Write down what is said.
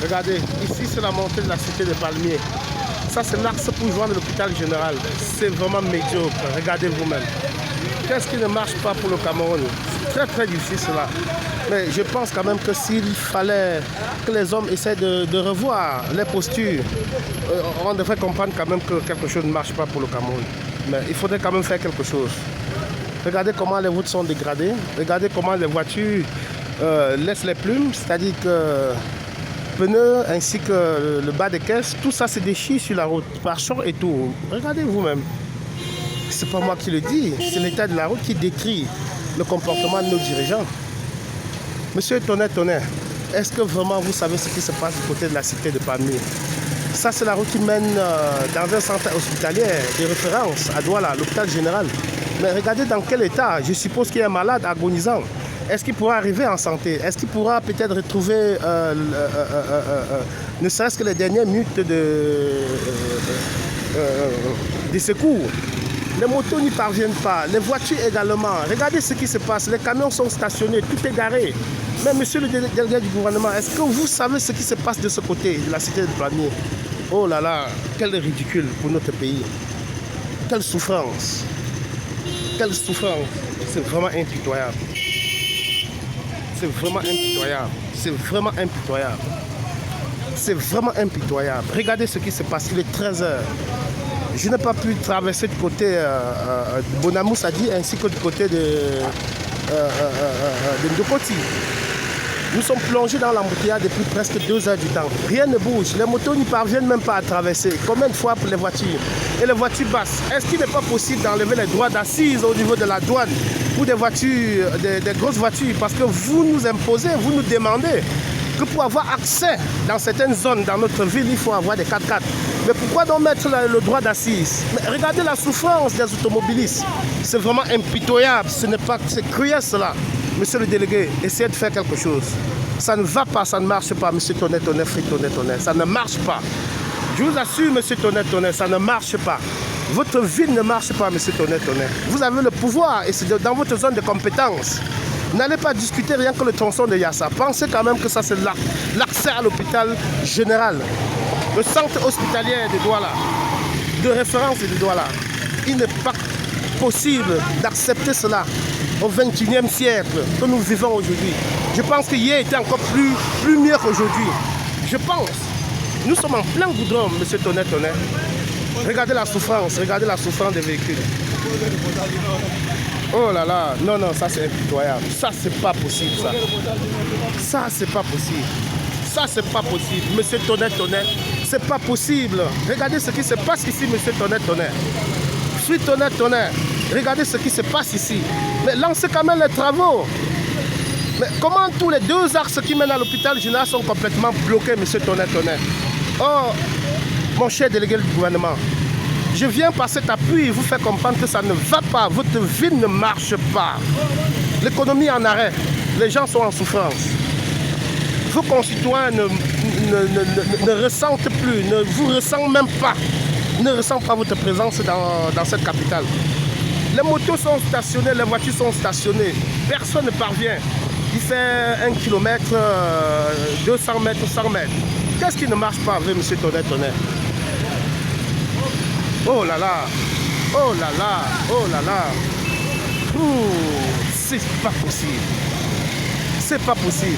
Regardez, ici c'est la montée de la cité des Palmiers. Ça c'est l'axe pour joindre l'hôpital général. C'est vraiment médiocre, regardez vous-même. Qu'est-ce qui ne marche pas pour le Cameroun? C'est très difficile cela. Mais je pense quand même que s'il fallait que les hommes essaient de revoir les postures, on devrait comprendre quand même que quelque chose ne marche pas pour le Cameroun. Mais il faudrait quand même faire quelque chose. Regardez comment les routes sont dégradées. Regardez comment les voitures laissent les plumes. C'est-à-dire que pneus ainsi que le bas des caisses, tout ça se déchire sur la route. Pare-choc et tout. Regardez vous-même. C'est pas moi qui le dis. C'est l'état de la route qui décrit le comportement de nos dirigeants. Monsieur Tonnerre, est-ce que vraiment vous savez ce qui se passe du côté de la cité de Palmiers? Ça, c'est la route qui mène dans un centre hospitalier de référence à Douala, l'hôpital général. Mais regardez dans quel état. Je suppose qu'il y a un malade agonisant. Est-ce qu'il pourra arriver en santé? Est-ce qu'il pourra peut-être retrouver ne serait-ce que les dernières minutes de secours? Les motos n'y parviennent pas, les voitures également. Regardez ce qui se passe, les camions sont stationnés, tout est garé. Mais monsieur le délégué du gouvernement, est-ce que vous savez ce qui se passe de ce côté de la cité de Palmiers? Oh là là, quel ridicule pour notre pays. Quelle souffrance. Quelle souffrance. C'est vraiment impitoyable. C'est vraiment impitoyable. C'est vraiment impitoyable. C'est vraiment impitoyable. Regardez ce qui se passe, il est 13h. Je n'ai pas pu traverser du côté de Bonamoussadi ainsi que du côté de Ndokoti. Nous sommes plongés dans l'embouteillage depuis presque 2 heures du temps. Rien ne bouge. Les motos n'y parviennent même pas à traverser. Combien de fois pour les voitures? Et les voitures basses. Est-ce qu'il n'est pas possible d'enlever les droits d'assises au niveau de la douane pour des voitures, des grosses voitures? Parce que vous nous imposez, vous nous demandez que pour avoir accès dans certaines zones dans notre ville, il faut avoir des 4x4. Mais pourquoi donc mettre le droit d'assise? Regardez la souffrance des automobilistes. C'est vraiment impitoyable. Ce n'est pas, c'est cruel cela. Monsieur le délégué, essayez de faire quelque chose. Ça ne va pas, ça ne marche pas, monsieur Tonnerre, ça ne marche pas. Je vous assure, monsieur Tonnerre, ça ne marche pas. Votre ville ne marche pas, monsieur Tonnerre. Vous avez le pouvoir et c'est dans votre zone de compétence. N'allez pas discuter rien que le tronçon de Yassa. Pensez quand même que ça c'est l'accès à l'hôpital général. Le centre hospitalier de Douala, de référence de Douala. Il n'est pas possible d'accepter cela au XXIe siècle que nous vivons aujourd'hui. Je pense qu'hier était encore plus mieux qu'aujourd'hui. Je pense. Nous sommes en plein goudron, monsieur Tonnerre. Regardez la souffrance des véhicules. Oh là là, non, ça c'est impitoyable. Ça c'est pas possible, ça. Ça c'est pas possible. Ça c'est pas possible. Monsieur Tonnerre, c'est pas possible. Regardez ce qui se passe ici, monsieur Tonnerre. Je suis Tonnerre. Regardez ce qui se passe ici. Mais lancez quand même les travaux. Mais comment tous les 2 axes qui mènent à l'hôpital général sont complètement bloqués, monsieur Tonnerre? Oh, mon cher délégué du gouvernement, je viens par cet appui vous faire comprendre que ça ne va pas. Votre ville ne marche pas. L'économie est en arrêt. Les gens sont en souffrance. Vos concitoyens ne ressentent plus, ne vous ressentent même pas. Ne ressentent pas votre présence dans cette capitale. Les motos sont stationnées, les voitures sont stationnées. Personne ne parvient. Il fait 1 km, 200 mètres, 100 mètres. Qu'est-ce qui ne marche pas avec M. Tonnerre? Oh là là, c'est pas possible. C'est pas possible.